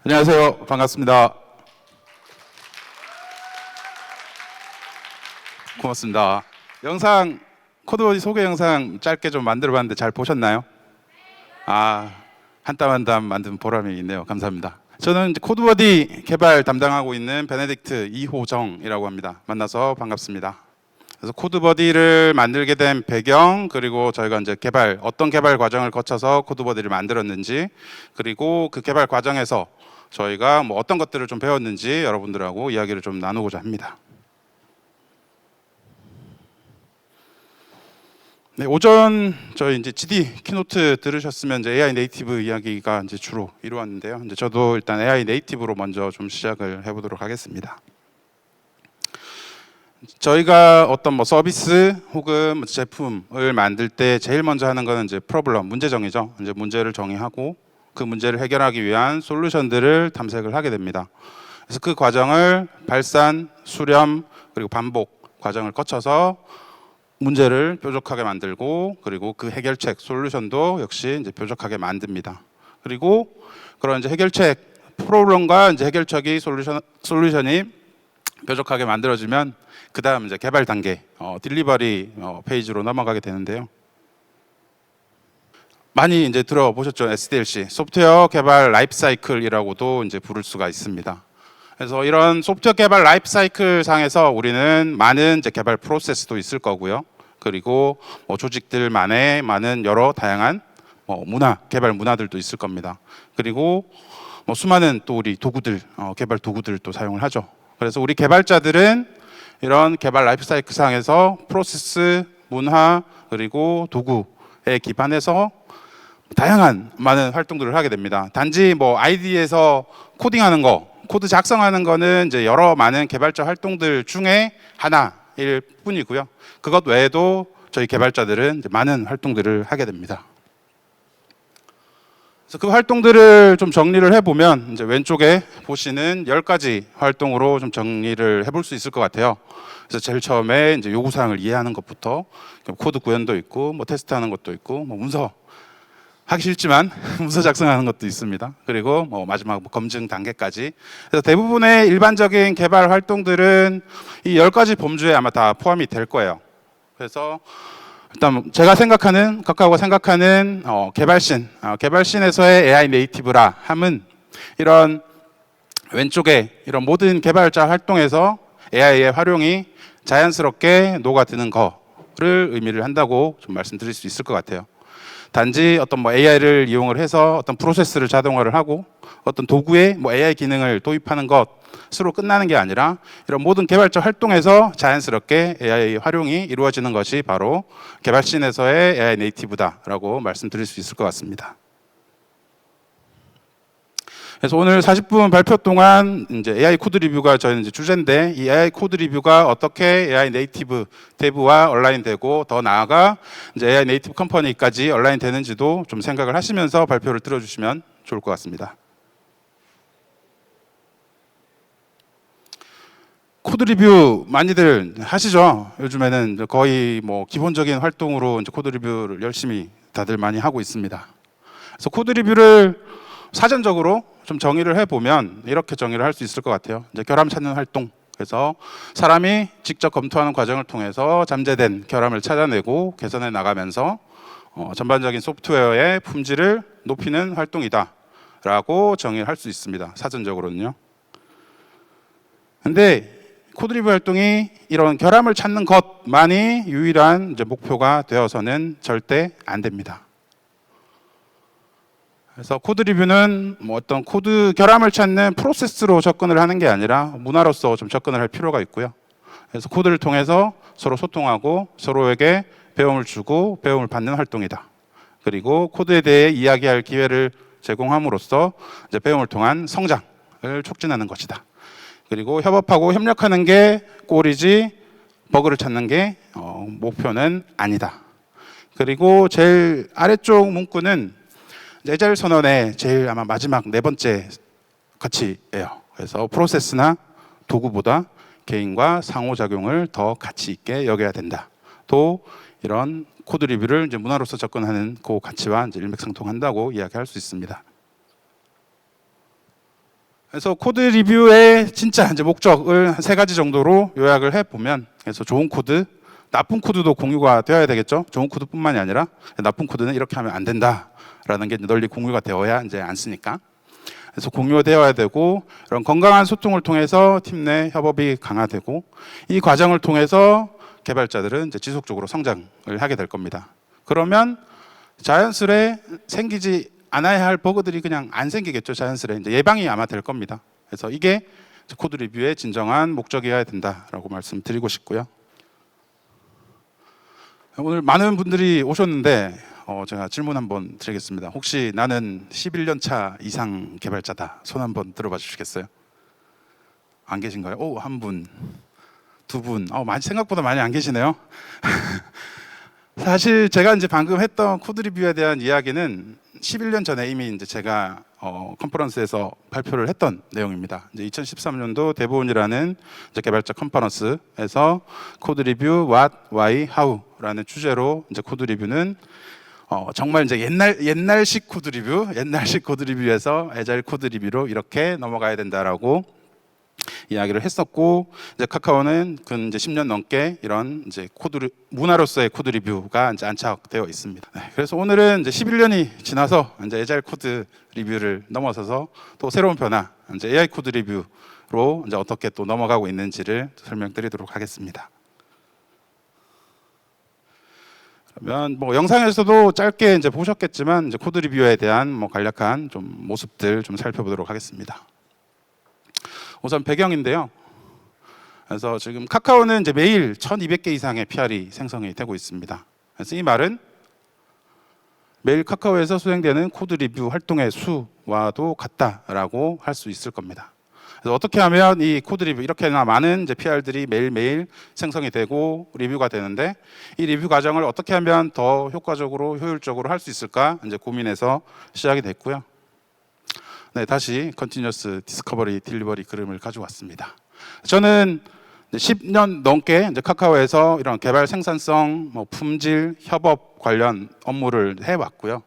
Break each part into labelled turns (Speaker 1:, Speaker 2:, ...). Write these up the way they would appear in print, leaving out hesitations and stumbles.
Speaker 1: 안녕하세요. 반갑습니다. 고맙습니다. 영상 코드버디 소개 영상 짧게 좀 만들어봤는데 잘 보셨나요? 한 땀 한 땀 만든 보람이 있네요. 감사합니다. 저는 이제 코드버디 개발 담당하고 있는 베네딕트 이호정이라고 합니다. 만나서 반갑습니다. 그래서 코드버디를 만들게 된 배경, 그리고 저희가 이제 어떤 개발 과정을 거쳐서 코드버디를 만들었는지, 그리고 그 개발 과정에서 저희가 뭐 어떤 것들을 좀 배웠는지 여러분들하고 이야기를 좀 나누고자 합니다. 네, 오전 저희 이제 GD 키노트 들으셨으면 이제 AI 네이티브 이야기가 이제 주로 이루었는데요. 이제 저도 일단 AI 네이티브로 먼저 좀 시작을 해보도록 하겠습니다. 저희가 어떤 뭐 서비스 혹은 제품을 만들 때 제일 먼저 하는 거는 이제 프로블럼, 문제 정의죠. 이제 문제를 정의하고 그 문제를 해결하기 위한 솔루션들을 탐색을 하게 됩니다. 그래서 그 과정을 발산, 수렴, 그리고 반복 과정을 거쳐서 문제를 뾰족하게 만들고, 그리고 그 해결책, 솔루션도 역시 이제 뾰족하게 만듭니다. 그리고 그런 이제 해결책, 프로블럼과 이제 해결책이 솔루션이 뾰족하게 만들어지면 그 다음 이제 개발 단계, 딜리버리 페이지로 넘어가게 되는데요. 많이 이제 들어보셨죠? SDLC, 소프트웨어 개발 라이프 사이클이라고도 이제 부를 수가 있습니다. 그래서 이런 소프트웨어 개발 라이프 사이클 상에서 우리는 많은 이제 개발 프로세스도 있을 거고요. 그리고 뭐 조직들만의 많은 여러 다양한 개발 문화들도 있을 겁니다. 그리고 뭐 수많은 또 우리 도구들, 개발 도구들도 사용을 하죠. 그래서 우리 개발자들은 이런 개발 라이프 사이클 상에서 프로세스, 문화, 그리고 도구에 기반해서 다양한 많은 활동들을 하게 됩니다. 단지 뭐 아이디에서 코딩하는 거, 코드 작성하는 거는 이제 여러 많은 개발자 활동들 중에 하나일 뿐이고요. 그것 외에도 저희 개발자들은 이제 많은 활동들을 하게 됩니다. 그래서 그 활동들을 좀 정리를 해보면 이제 왼쪽에 보시는 10가지 활동으로 좀 정리를 해볼 수 있을 것 같아요. 그래서 제일 처음에 이제 요구사항을 이해하는 것부터 코드 구현도 있고, 뭐 테스트하는 것도 있고, 뭐 문서 하기 싫지만 문서 작성하는 것도 있습니다. 그리고 뭐 마지막 검증 단계까지. 그래서 대부분의 일반적인 개발 활동들은 이 10가지 범주에 아마 다 포함이 될 거예요. 그래서 일단 제가 생각하는, 카카오가 생각하는 개발신에서의 AI 네이티브라 함은 이런 왼쪽에 이런 모든 개발자 활동에서 AI의 활용이 자연스럽게 녹아드는 거를 의미를 한다고 좀 말씀드릴 수 있을 것 같아요. 단지 어떤 뭐 AI를 이용을 해서 어떤 프로세스를 자동화를 하고 어떤 도구에 뭐 AI 기능을 도입하는 것으로 끝나는 게 아니라 이런 모든 개발자 활동에서 자연스럽게 AI 활용이 이루어지는 것이 바로 개발신에서의 AI 네이티브다라고 말씀드릴 수 있을 것 같습니다. 그래서 오늘 40분 발표 동안 이제 AI 코드 리뷰가 저희는 이제 주제인데, 이 AI 코드 리뷰가 어떻게 AI 네이티브 대부와 얼라인되고 더 나아가 이제 AI 네이티브 컴퍼니까지 얼라인되는지도 좀 생각을 하시면서 발표를 들어주시면 좋을 것 같습니다. 코드 리뷰 많이들 하시죠? 요즘에는 거의 뭐 기본적인 활동으로 이제 코드 리뷰를 열심히 다들 많이 하고 있습니다. 그래서 코드 리뷰를 사전적으로 좀 정의를 해보면 이렇게 정의를 할 수 있을 것 같아요. 이제 결함 찾는 활동. 그래서 사람이 직접 검토하는 과정을 통해서 잠재된 결함을 찾아내고 개선해 나가면서 전반적인 소프트웨어의 품질을 높이는 활동이다라고 정의를 할 수 있습니다. 사전적으로는요. 근데 코드 리뷰 활동이 이런 결함을 찾는 것만이 유일한 이제 목표가 되어서는 절대 안 됩니다. 그래서 코드 리뷰는 뭐 어떤 코드 결함을 찾는 프로세스로 접근을 하는 게 아니라 문화로서 좀 접근을 할 필요가 있고요. 그래서 코드를 통해서 서로 소통하고 서로에게 배움을 주고 배움을 받는 활동이다. 그리고 코드에 대해 이야기할 기회를 제공함으로써 이제 배움을 통한 성장을 촉진하는 것이다. 그리고 협업하고 협력하는 게 꼴이지 버그를 찾는 게 목표는 아니다. 그리고 제일 아래쪽 문구는 애자일 선언의 제일 아마 마지막 4번째 가치예요. 그래서 프로세스나 도구보다 개인과 상호작용을 더 가치 있게 여겨야 된다. 또 이런 코드 리뷰를 이제 문화로서 접근하는 그 가치와 이제 일맥상통한다고 이야기할 수 있습니다. 그래서 코드 리뷰의 진짜 이제 목적을 한 3가지 정도로 요약을 해보면, 그래서 좋은 코드, 나쁜 코드도 공유가 되어야 되겠죠. 좋은 코드뿐만이 아니라 나쁜 코드는 이렇게 하면 안 된다라는 게 널리 공유가 되어야 이제 안 쓰니까. 그래서 공유되어야 되고, 이런 건강한 소통을 통해서 팀 내 협업이 강화되고, 이 과정을 통해서 개발자들은 이제 지속적으로 성장을 하게 될 겁니다. 그러면 자연스레 생기지 않아야 할 버그들이 그냥 안 생기겠죠. 자연스레 이제 예방이 아마 될 겁니다. 그래서 이게 코드 리뷰의 진정한 목적이어야 된다라고 말씀드리고 싶고요. 오늘 많은 분들이 오셨는데 제가 질문 한번 드리겠습니다. 혹시 나는 11년 차 이상 개발자다. 손 한번 들어봐 주시겠어요? 안 계신가요? 오, 한 분, 두 분. 생각보다 많이 안 계시네요. 사실 제가 이제 방금 했던 코드 리뷰에 대한 이야기는 11년 전에 이미 이제 제가 컨퍼런스에서 발표를 했던 내용입니다. 이제 2013년도 데브온이라는 이제 개발자 컨퍼런스에서 코드 리뷰 What, Why, How라는 주제로 이제 코드 리뷰는 정말 이제 옛날식 코드 리뷰에서 애자일 코드 리뷰로 이렇게 넘어가야 된다라고 이야기를 했었고, 이제 카카오는 이제 10년 넘게 이런 이제 문화로서의 코드 리뷰가 이제 안착되어 있습니다. 네, 그래서 오늘은 이제 11년이 지나서 이제 애자일 코드 리뷰를 넘어서서 또 새로운 변화, 이제 AI 코드 리뷰로 이제 어떻게 또 넘어가고 있는지를 설명드리도록 하겠습니다. 그러면 영상에서도 짧게 이제 보셨겠지만 이제 코드 리뷰에 대한 간략한 좀 모습들 좀 살펴보도록 하겠습니다. 우선 배경인데요. 그래서 지금 카카오는 이제 매일 1,200개 이상의 PR이 생성이 되고 있습니다. 그래서 이 말은 매일 카카오에서 수행되는 코드 리뷰 활동의 수와도 같다라고 할 수 있을 겁니다. 그래서 어떻게 하면 이 코드 리뷰 이렇게나 많은 이제 PR들이 매일매일 생성이 되고 리뷰가 되는데, 이 리뷰 과정을 어떻게 하면 더 효과적으로 효율적으로 할 수 있을까 이제 고민해서 시작이 됐고요. 네, 다시 컨티뉴어스 디스커버리 딜리버리 그림을 가져왔습니다. 저는 10년 넘게 이제 카카오에서 이런 개발 생산성, 품질, 협업 관련 업무를 해왔고요.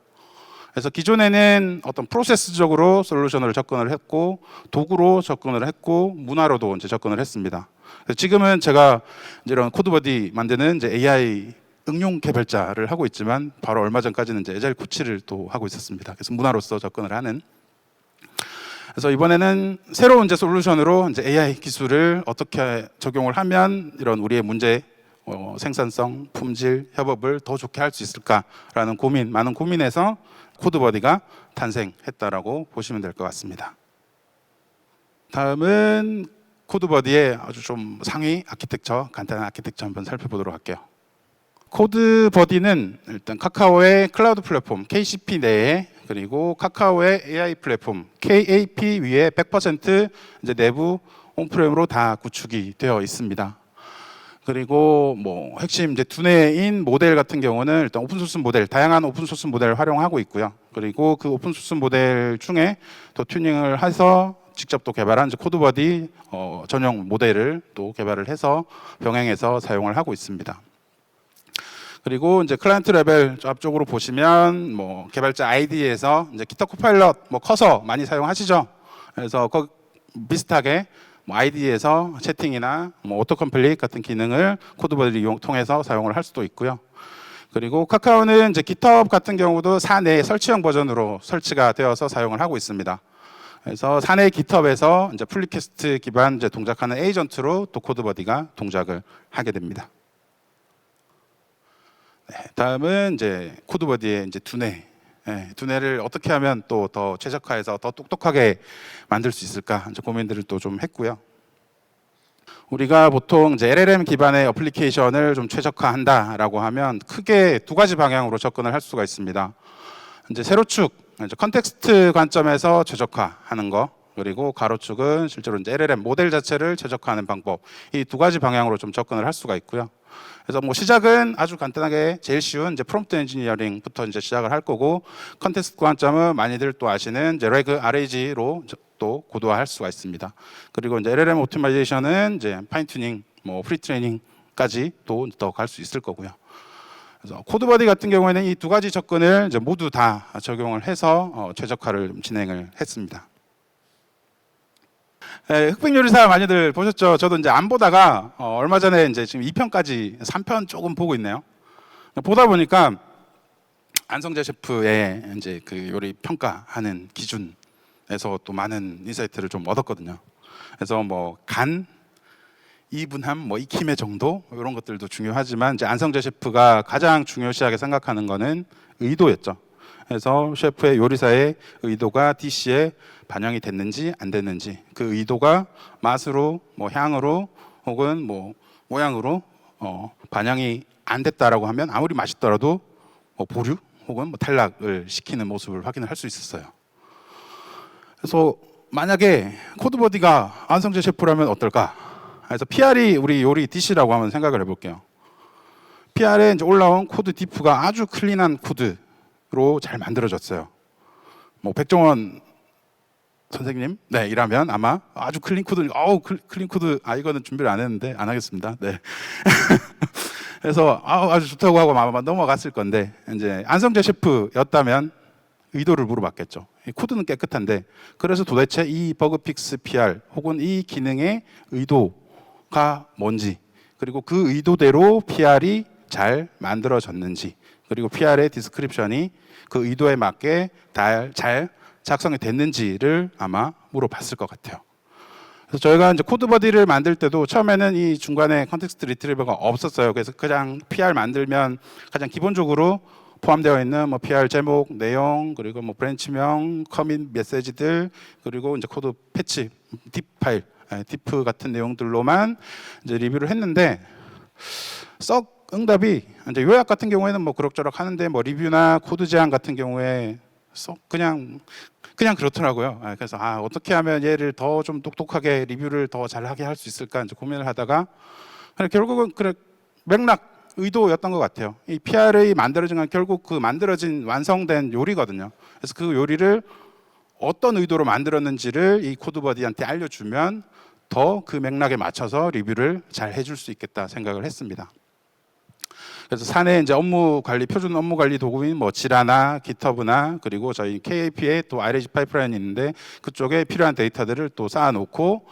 Speaker 1: 그래서 기존에는 어떤 프로세스적으로 솔루션을 접근을 했고, 도구로 접근을 했고, 문화로도 이제 접근을 했습니다. 그래서 지금은 제가 이제 이런 코드버디 만드는 이제 AI 응용 개발자를 하고 있지만, 바로 얼마 전까지는 이제 애자일 코치를 또 하고 있었습니다. 그래서 문화로서 접근을 하는. 그래서 이번에는 새로운 이제 솔루션으로 이제 AI 기술을 어떻게 적용을 하면 이런 우리의 문제, 생산성, 품질, 협업을 더 좋게 할 수 있을까라는 많은 고민에서 코드버디가 탄생했다라고 보시면 될 것 같습니다. 다음은 코드버디의 아주 좀 상위 아키텍처, 간단한 아키텍처 한번 살펴보도록 할게요. 코드버디는 일단 카카오의 클라우드 플랫폼 KCP 내에, 그리고 카카오의 AI 플랫폼 KAP 위에 100% 이제 내부 온프레임으로 다 구축이 되어 있습니다. 그리고 핵심 이제 두뇌인 모델 같은 경우는 일단 오픈소스 모델, 다양한 오픈소스 모델을 활용하고 있고요. 그리고 그 오픈소스 모델 중에 또 튜닝을 해서 직접 또 개발한 이제 코드버디 전용 모델을 또 개발을 해서 병행해서 사용을 하고 있습니다. 그리고 이제 클라이언트 레벨 앞쪽으로 보시면 개발자 아이디에서 이제 기타 코파일럿 커서 많이 사용하시죠. 그래서 비슷하게 아이디에서 채팅이나 오토 컴플릿 같은 기능을 코드버디를 통해서 사용을 할 수도 있고요. 그리고 카카오는 이제 GitHub 같은 경우도 사내 설치형 버전으로 설치가 되어서 사용을 하고 있습니다. 그래서 사내 GitHub에서 이제 풀리퀘스트 기반 이제 동작하는 에이전트로 또 코드버디가 동작을 하게 됩니다. 네, 다음은 이제 코드버디의 이제 두뇌. 두뇌를 어떻게 하면 또 더 최적화해서 더 똑똑하게 만들 수 있을까 이제 고민들을 또 좀 했고요. 우리가 보통 이제 LLM 기반의 어플리케이션을 좀 최적화한다라고 하면 크게 2가지 방향으로 접근을 할 수가 있습니다. 이제 세로축, 이제 컨텍스트 관점에서 최적화하는 거, 그리고 가로축은 실제로 이제 LLM 모델 자체를 최적화하는 방법, 이 2가지 방향으로 좀 접근을 할 수가 있고요. 그래서 시작은 아주 간단하게 제일 쉬운 이제 프롬프트 엔지니어링부터 이제 시작을 할 거고, 컨텍스트 관점은 많이들 또 아시는 이제 레그 RAG로 또 고도화할 수가 있습니다. 그리고 이제 LLM 오토마이제이션은 이제 파인 튜닝, 프리 트레이닝까지 또 더 갈 수 있을 거고요. 그래서 코드버디 같은 경우에는 이 2가지 접근을 이제 모두 다 적용을 해서 최적화를 진행을 했습니다. 네, 흑백 요리사 많이들 보셨죠? 저도 이제 안 보다가 얼마 전에 이제 지금 2편까지 3편 조금 보고 있네요. 보다 보니까 안성재 셰프의 이제 그 요리 평가하는 기준에서 또 많은 인사이트를 좀 얻었거든요. 그래서 뭐 간, 이분함, 뭐 익힘의 정도 이런 것들도 중요하지만 이제 안성재 셰프가 가장 중요시하게 생각하는 거는 의도였죠. 그래서 셰프의 요리사의 의도가 디시에 반영이 됐는지 안 됐는지, 그 의도가 맛으로, 뭐 향으로 혹은 뭐 모양으로 반영이 안 됐다라고 하면 아무리 맛있더라도 뭐 보류 혹은 뭐 탈락을 시키는 모습을 확인을 할 수 있었어요. 그래서 만약에 코드버디가 안성재 셰프라면 어떨까? 그래서 PR이 우리 요리 디시라고 한번 생각을 해볼게요. PR에 이제 올라온 코드 디프가 아주 클린한 코드로 잘 만들어졌어요. 뭐 백종원 선생님, 네, 이라면 아마 아주 클린 코드, 클린 코드, 이거는 준비를 안 했는데 안 하겠습니다. 네. 그래서 아주 좋다고 하고 아마 넘어갔을 건데 이제 안성재 셰프였다면 의도를 물어봤겠죠. 코드는 깨끗한데 그래서 도대체 이 버그픽스 PR 혹은 이 기능의 의도가 뭔지, 그리고 그 의도대로 PR이 잘 만들어졌는지, 그리고 PR의 디스크립션이 그 의도에 맞게 잘 작성이 됐는지를 아마 물어봤을 것 같아요. 그래서 저희가 이제 코드버디를 만들 때도 처음에는 이 중간에 컨텍스트 리트리버가 없었어요. 그래서 그냥 PR 만들면 가장 기본적으로 포함되어 있는 뭐 PR 제목, 내용, 그리고 뭐 브랜치명, 커밋 메시지들, 그리고 이제 코드 패치, 딥 파일, 디프 같은 내용들로만 이제 리뷰를 했는데 썩 응답이 이제 요약 같은 경우에는 뭐 그럭저럭 하는데 뭐 리뷰나 코드 제안 같은 경우에 썩 그냥 그렇더라고요. 그래서 어떻게 하면 얘를 더 좀 똑똑하게 리뷰를 더 잘하게 할 수 있을까 이제 고민을 하다가 결국은 그래 맥락 의도였던 것 같아요. 이 PR이 만들어진 건 결국 그 만들어진 완성된 요리거든요. 그래서 그 요리를 어떤 의도로 만들었는지를 이 코드버디한테 알려주면 더 그 맥락에 맞춰서 리뷰를 잘 해줄 수 있겠다 생각을 했습니다. 그래서 사내 이제 업무 관리, 표준 업무 관리 도구인 뭐 지라나 깃허브나 그리고 저희 KAP에 또 RAG 파이프라인이 있는데 그쪽에 필요한 데이터들을 또 쌓아놓고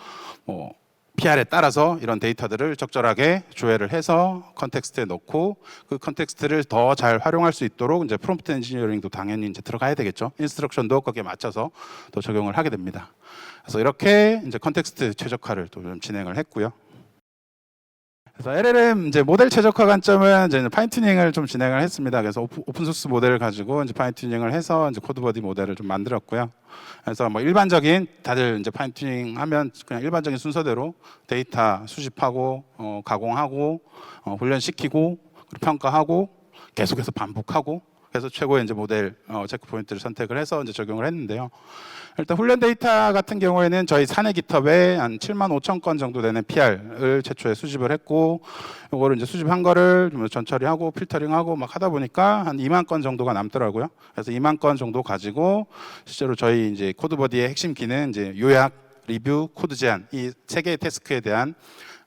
Speaker 1: 뭐 PR에 따라서 이런 데이터들을 적절하게 조회를 해서 컨텍스트에 넣고 그 컨텍스트를 더 잘 활용할 수 있도록 이제 프롬프트 엔지니어링도 당연히 이제 들어가야 되겠죠. 인스트럭션도 거기에 맞춰서 또 적용을 하게 됩니다. 그래서 이렇게 이제 컨텍스트 최적화를 또 좀 진행을 했고요. 그래서 LLM 이제 모델 최적화 관점은 이제 파인튜닝을 좀 진행을 했습니다. 그래서 오픈 소스 모델을 가지고 이제 파인튜닝을 해서 이제 코드버디 모델을 좀 만들었고요. 그래서 뭐 일반적인 다들 이제 파인튜닝 하면 그냥 일반적인 순서대로 데이터 수집하고 가공하고 훈련시키고 그리고 평가하고 계속해서 반복하고 그래서 최고의 이제 모델 체크 포인트를 선택을 해서 이제 적용을 했는데요. 일단 훈련 데이터 같은 경우에는 저희 사내 깃허브에 한 7만 5천 건 정도 되는 PR을 최초에 수집을 했고, 이거를 이제 수집한 거를 좀 전처리하고 필터링하고 막 하다 보니까 한 2만 건 정도가 남더라고요. 그래서 2만 건 정도 가지고 실제로 저희 이제 코드버디의 핵심 기능 이제 요약, 리뷰, 코드 제안 이 세 개의 태스크에 대한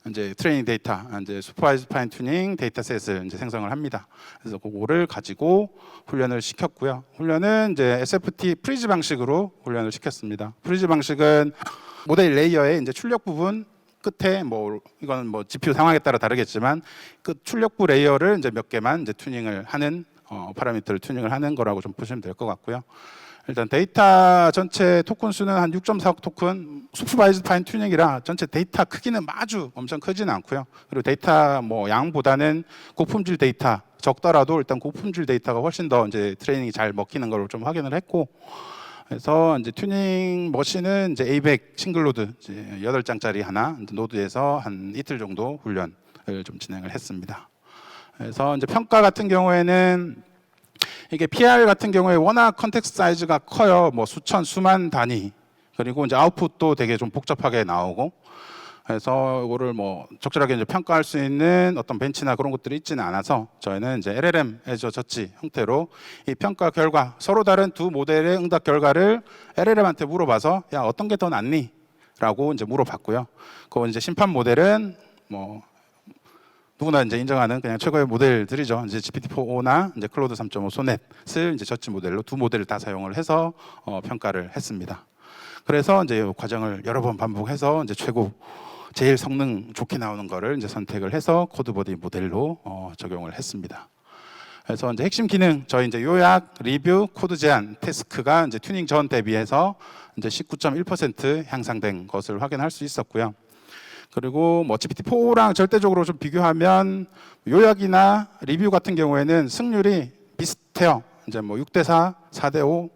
Speaker 1: 이제 트레이닝 데이터, 이제 슈퍼바이즈 파인 튜닝 데이터셋을 이제 생성을 합니다. 그래서 그거를 가지고 훈련을 시켰고요. 훈련은 이제 SFT 프리즈 방식으로 훈련을 시켰습니다. 프리즈 방식은 모델 레이어의 이제 출력 부분 끝에 뭐 이거는 뭐 GPU 상황에 따라 다르겠지만 그 출력부 레이어를 이제 몇 개만 이제 튜닝을 하는 파라미터를 튜닝을 하는 거라고 좀 보시면 될 것 같고요. 일단 데이터 전체 토큰 수는 한 6.4억 토큰, 슈퍼바이즈 파인 튜닝이라 전체 데이터 크기는 아주 엄청 크지는 않고요. 그리고 데이터 뭐 양보다는 고품질 데이터 적더라도 일단 고품질 데이터가 훨씬 더 이제 트레이닝이 잘 먹히는 걸 좀 확인을 했고, 그래서 이제 튜닝 머신은 이제 A100 싱글로드 이제 8장짜리 하나 이제 노드에서 한 이틀 정도 훈련을 좀 진행을 했습니다. 그래서 이제 평가 같은 경우에는 이게 PR 같은 경우에 워낙 컨텍스트 사이즈가 커요. 뭐 수만 단위. 그리고 이제 아웃풋도 되게 좀 복잡하게 나오고. 그래서 이거를 뭐 적절하게 이제 평가할 수 있는 어떤 벤치나 그런 것들이 있지는 않아서 저희는 이제 LLM 애저 저지 형태로 이 평가 결과 서로 다른 두 모델의 응답 결과를 LLM한테 물어봐서 야 어떤 게 더 낫니? 라고 이제 물어봤고요. 그 이제 심판 모델은 뭐 누구나 이제 인정하는 그냥 최고의 모델들이죠. 이제 GPT-4O나 이제 클로드 3.5 소넷을 이제 저치 모델로 두 모델을 다 사용을 해서 평가를 했습니다. 그래서 이제 이 과정을 여러 번 반복해서 이제 제일 성능 좋게 나오는 거를 이제 선택을 해서 코드버디 모델로 적용을 했습니다. 그래서 이제 핵심 기능 저희 이제 요약, 리뷰, 코드 제안, 태스크가 이제 튜닝 전 대비해서 이제 19.1% 향상된 것을 확인할 수 있었고요. 그리고 뭐 GPT-4랑 절대적으로 좀 비교하면 요약이나 리뷰 같은 경우에는 승률이 비슷해요. 이제 뭐 6대4, 4대5,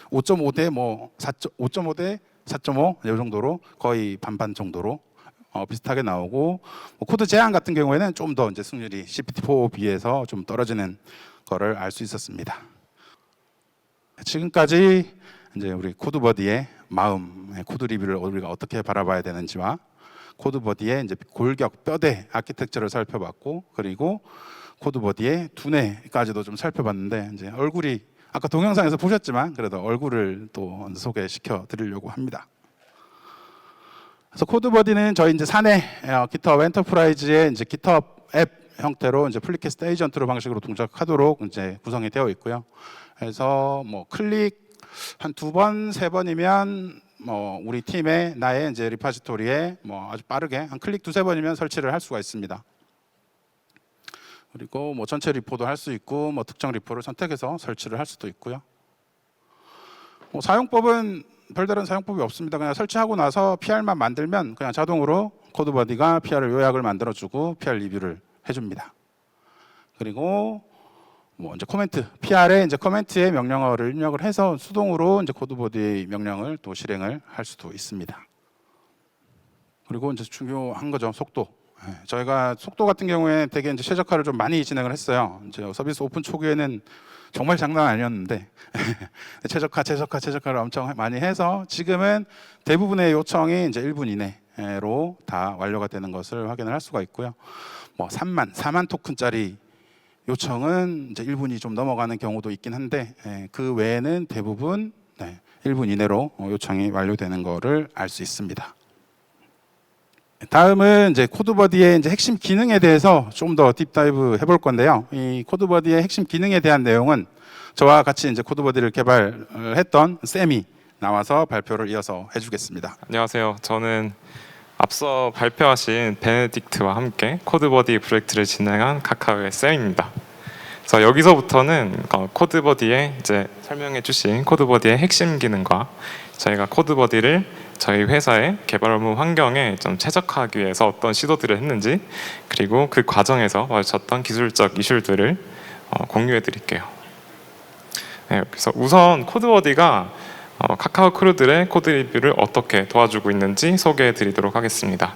Speaker 1: 5.5대 뭐 5.5대 4.5 이 정도로 거의 반반 정도로 비슷하게 나오고, 뭐 코드 제안 같은 경우에는 좀 더 이제 승률이 GPT-4 비해서 좀 떨어지는 거를 알 수 있었습니다. 지금까지 이제 우리 코드버디의 마음, 코드 리뷰를 우리가 어떻게 바라봐야 되는지와 코드버디의 이제 골격, 뼈대 아키텍처를 살펴봤고, 그리고 코드버디의 두뇌까지도 좀 살펴봤는데, 이제 얼굴이 아까 동영상에서 보셨지만 그래도 얼굴을 또 소개시켜 드리려고 합니다. 그래서 코드버디는 저희 이제 사내 GitHub 엔터프라이즈의 이제 GitHub 앱 형태로 이제 플리캐스트 에이전트 방식으로 동작하도록 이제 구성이 되어 있고요. 그래서 뭐 클릭 한 2번, 3번이면 뭐 우리 팀의 나의 이제 리파지토리에 뭐 아주 빠르게 한 클릭 2-3번이면 설치를 할 수가 있습니다. 그리고 뭐 전체 리포도 할 수 있고, 뭐 특정 리포를 선택해서 설치를 할 수도 있고요. 뭐 사용법은 별다른 사용법이 없습니다. 그냥 설치하고 나서 PR만 만들면 그냥 자동으로 코드버디가 PR 요약을 만들어주고 PR 리뷰를 해줍니다. 그리고 뭐 이제 코멘트, PR에 이제 코멘트의 명령어를 입력을 해서 수동으로 이제 코드버디 명령을 또 실행을 할 수도 있습니다. 그리고 이제 중요한 거죠, 속도. 저희가 속도 같은 경우에 되게 이제 최적화를 좀 많이 진행을 했어요. 이제 서비스 오픈 초기에는 정말 장난 아니었는데 최적화를 엄청 많이 해서 지금은 대부분의 요청이 이제 1분 이내로 다 완료가 되는 것을 확인을 할 수가 있고요. 뭐 4만 토큰짜리 요청은 이제 1분이 좀 넘어가는 경우도 있긴 한데, 그 외에는 대부분 1분 이내로 요청이 완료되는 것을 알 수 있습니다. 다음은 이제 코드버디의 이제 핵심 기능에 대해서 좀 더 딥다이브 해볼 건데요. 이 코드버디의 핵심 기능에 대한 내용은 저와 같이 이제 코드버디를 개발했던 쌤이 나와서 발표를 이어서 해주겠습니다.
Speaker 2: 안녕하세요. 저는 앞서 발표하신 베네딕트와 함께 코드버디 프로젝트를 진행한 카카오의 쌤입니다. 그래서 여기서부터는 코드버디의 이제 설명해주신 코드버디의 핵심 기능과 저희가 코드버디를 저희 회사의 개발 업무 환경에 좀 최적화하기 위해서 어떤 시도들을 했는지, 그리고 그 과정에서 마주쳤던 기술적 이슈들을 공유해 드릴게요. 그래서 우선 코드버디가 카카오 크루들의 코드 리뷰를 어떻게 도와주고 있는지 소개해 드리도록 하겠습니다.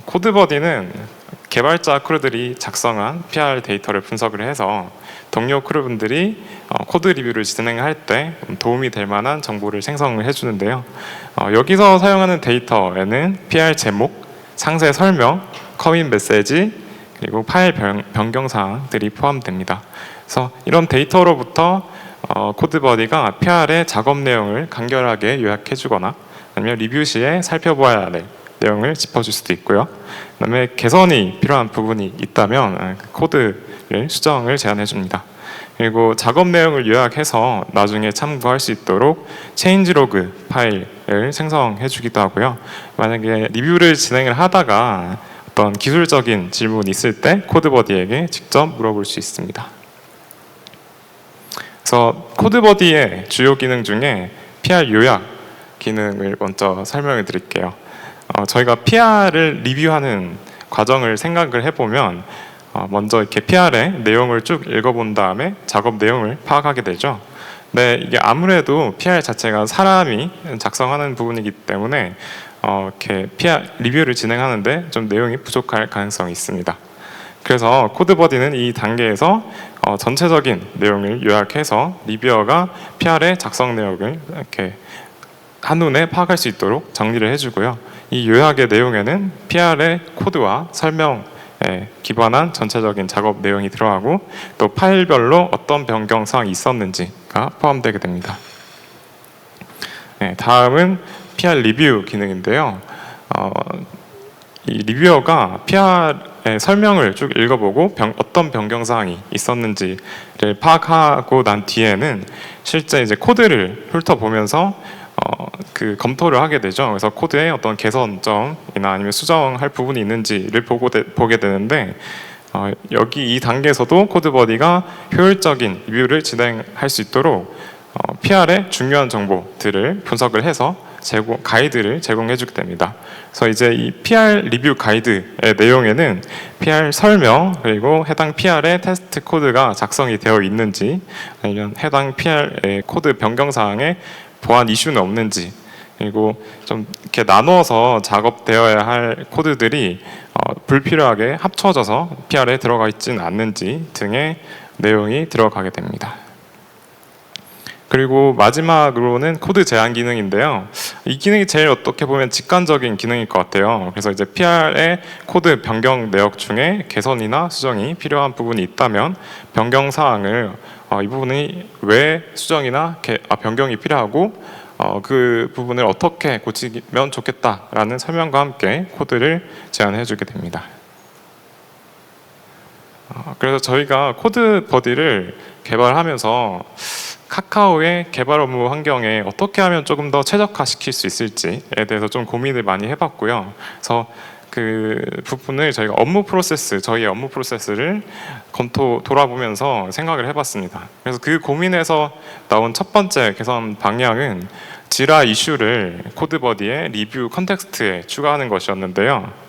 Speaker 2: 코드버디는 개발자 크루들이 작성한 PR 데이터를 분석을 해서 동료 크루분들이 코드 리뷰를 진행할 때 도움이 될 만한 정보를 생성을 해주는데요. 여기서 사용하는 데이터에는 PR 제목, 상세 설명, 커밋 메시지, 그리고 파일 변경 사항들이 포함됩니다. 그래서 이런 데이터로부터 코드버디가 PR의 작업 내용을 간결하게 요약해주거나 아니면 리뷰 시에 살펴봐야 할 내용을 짚어줄 수도 있고요. 그다음에 개선이 필요한 부분이 있다면 코드를 수정을 제안해줍니다. 그리고 작업 내용을 요약해서 나중에 참고할 수 있도록 체인지 로그 파일을 생성해주기도 하고요. 만약에 리뷰를 진행을 하다가 어떤 기술적인 질문이 있을 때 코드버디에게 직접 물어볼 수 있습니다. 그래서 코드버디의 주요 기능 중에 PR 요약 기능을 먼저 설명해 드릴게요. 저희가 PR을 리뷰하는 과정을 생각을 해보면 먼저 이렇게 PR의 내용을 쭉 읽어본 다음에 작업 내용을 파악하게 되죠. 네, 이게 아무래도 PR 자체가 사람이 작성하는 부분이기 때문에 이렇게 PR 리뷰를 진행하는데 좀 내용이 부족할 가능성이 있습니다. 그래서 코드버디는 이 단계에서 전체적인 내용을 요약해서 리뷰어가 PR의 작성 내용을 이렇게 한눈에 파악할 수 있도록 정리를 해주고요. 이 요약의 내용에는 PR의 코드와 설명에 기반한 전체적인 작업 내용이 들어가고, 또 파일별로 어떤 변경 사항이 있었는지가 포함되게 됩니다. 다음은 PR 리뷰 기능인데요. 이 리뷰어가 PR의 설명을 쭉 읽어보고 어떤 변경 사항이 있었는지를 파악하고 난 뒤에는 실제 이제 코드를 훑어보면서 그 검토를 하게 되죠. 그래서 코드에 어떤 개선점이나 아니면 수정할 부분이 있는지를 보게 되는데 여기 이 단계에서도 코드버디가 효율적인 리뷰를 진행할 수 있도록 PR의 중요한 정보들을 분석을 해서 가이드를 제공해주게 됩니다. 그래서 이제 이 PR 리뷰 가이드의 내용에는 PR 설명 그리고 해당 PR의 테스트 코드가 작성이 되어 있는지 아니면 해당 PR의 코드 변경 사항에 보안 이슈는 없는지 그리고 좀 이렇게 나누어서 작업되어야 할 코드들이 불필요하게 합쳐져서 PR에 들어가 있지는 않는지 등의 내용이 들어가게 됩니다. 그리고 마지막으로는 코드 제한 기능인데요. 이 기능이 제일 어떻게 보면 직관적인 기능일 것 같아요. 그래서 이제 PR의 코드 변경 내역 중에 개선이나 수정이 필요한 부분이 있다면 변경 사항을 이 부분이 왜 수정이나 변경이 필요하고 그 부분을 어떻게 고치면 좋겠다라는 설명과 함께 코드를 제안해 주게 됩니다. 그래서 저희가 코드버디를 개발하면서 카카오의 개발 업무 환경에 어떻게 하면 조금 더 최적화시킬 수 있을지에 대해서 좀 고민을 많이 해봤고요. 그래서 그 부분을 저희가 저희의 업무 프로세스를 돌아보면서 생각을 해봤습니다. 그래서 그 고민에서 나온 첫 번째 개선 방향은 지라 이슈를 코드버디의 리뷰 컨텍스트에 추가하는 것이었는데요.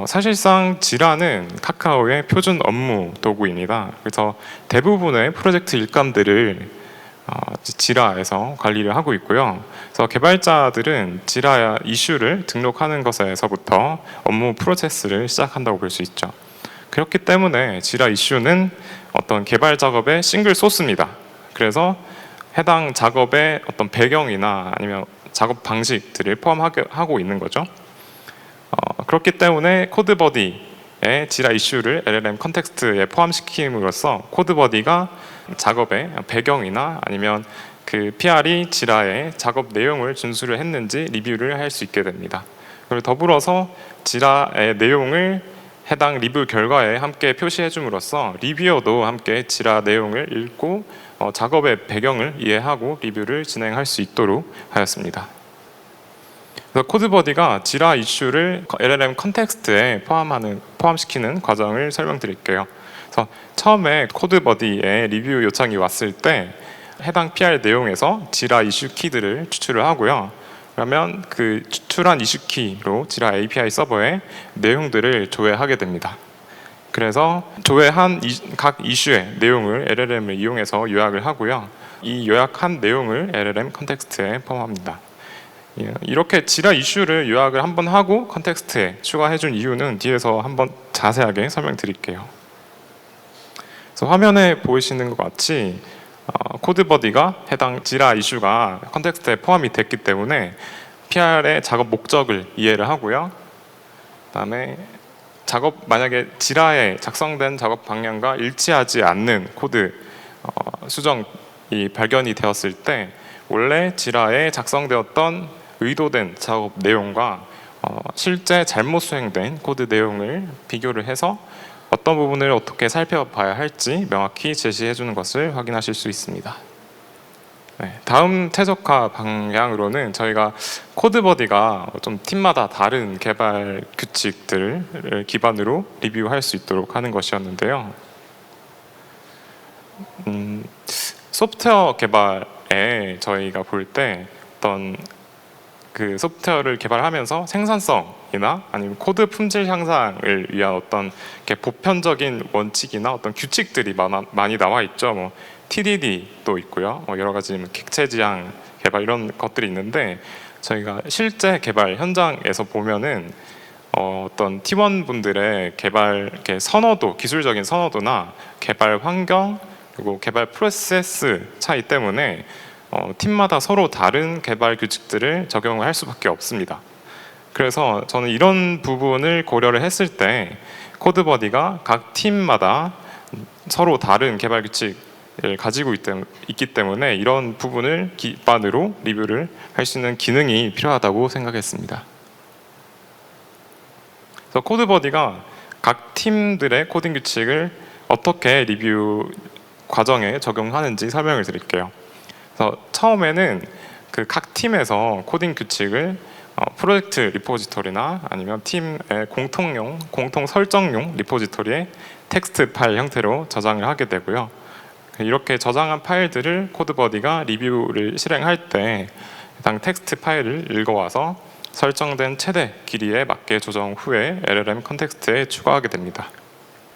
Speaker 2: 사실상 지라는 카카오의 표준 업무 도구입니다. 그래서 대부분의 프로젝트 일감들을 지라에서 관리를 하고 있고요. 그래서 개발자들은 지라 이슈를 등록하는 것에서부터 업무 프로세스를 시작한다고 볼 수 있죠. 그렇기 때문에 지라 이슈는 어떤 개발 작업의 싱글 소스입니다. 그래서 해당 작업의 어떤 배경이나 아니면 작업 방식들을 포함하고 있는 거죠. 그렇기 때문에 코드버디의 지라 이슈를 LLM 컨텍스트에 포함시킴으로써 코드버디가 작업의 배경이나 아니면 그 PR이 지라의 작업 내용을 준수를 했는지 리뷰를 할 수 있게 됩니다. 그리고 더불어서 지라의 내용을 해당 리뷰 결과에 함께 표시해 줌으로써 리뷰어도 함께 지라 내용을 읽고 작업의 배경을 이해하고 리뷰를 진행할 수 있도록 하였습니다. 그래서 코드버디가 지라 이슈를 LLM 컨텍스트에 포함시키는 과정을 설명드릴게요. 그래서 처음에 코드버디에 리뷰 요청이 왔을 때 해당 PR 내용에서 지라 이슈 키들을 추출을 하고요. 그러면 그 추출한 이슈 키로 지라 API 서버에 내용들을 조회하게 됩니다. 그래서 조회한 각 이슈의 내용을 LLM을 이용해서 요약을 하고요. 이 요약한 내용을 LLM 컨텍스트에 포함합니다. 이렇게 지라 이슈를 요약을 한번 하고 컨텍스트에 추가해준 이유는 뒤에서 한번 자세하게 설명드릴게요. 그래서 화면에 보이시는 것 같이 코드버디가 해당 지라 이슈가 컨텍스트에 포함이 됐기 때문에 PR의 작업 목적을 이해를 하고요. 그다음에 만약에 지라에 작성된 작업 방향과 일치하지 않는 코드 수정이 발견이 되었을 때 원래 지라에 작성되었던 의도된 작업 내용과 실제 잘못 수행된 코드 내용을 비교를 해서 어떤 부분을 어떻게 살펴봐야 할지 명확히 제시해 주는 것을 확인하실 수 있습니다. 다음 최적화 방향으로는 저희가 코드버디가 좀 팀마다 다른 개발 규칙들을 기반으로 리뷰할 수 있도록 하는 것이었는데요. 소프트웨어 개발에 저희가 볼 때 어떤 그 소프트웨어를 개발하면서 생산성이나 아니면 코드 품질 향상을 위한 어떤 보편적인 원칙이나 어떤 규칙들이 많이 나와 있죠. 뭐 TDD도 있고요. 여러 가지 객체 지향 개발 이런 것들이 있는데 저희가 실제 개발 현장에서 보면은 어떤 팀원 분들의 개발 선호도, 기술적인 선호도나 개발 환경 그리고 개발 프로세스 차이 때문에 팀마다 서로 다른 개발 규칙들을 적용을 할 수밖에 없습니다. 그래서 저는 이런 부분을 고려를 했을 때 코드버디가 각 팀마다 서로 다른 개발 규칙을 가지고 있기 때문에 이런 부분을 기반으로 리뷰를 할 수 있는 기능이 필요하다고 생각했습니다. 그래서 코드버디가 각 팀들의 코딩 규칙을 어떻게 리뷰 과정에 적용하는지 설명을 드릴게요. 그래서 처음에는 그 각 팀에서 코딩 규칙을 프로젝트 리포지토리나 아니면 팀의 공통 설정용 리포지토리에 텍스트 파일 형태로 저장을 하게 되고요. 이렇게 저장한 파일들을 코드버디가 리뷰를 실행할 때 해당 텍스트 파일을 읽어와서 설정된 최대 길이에 맞게 조정 후에 LLM 컨텍스트에 추가하게 됩니다.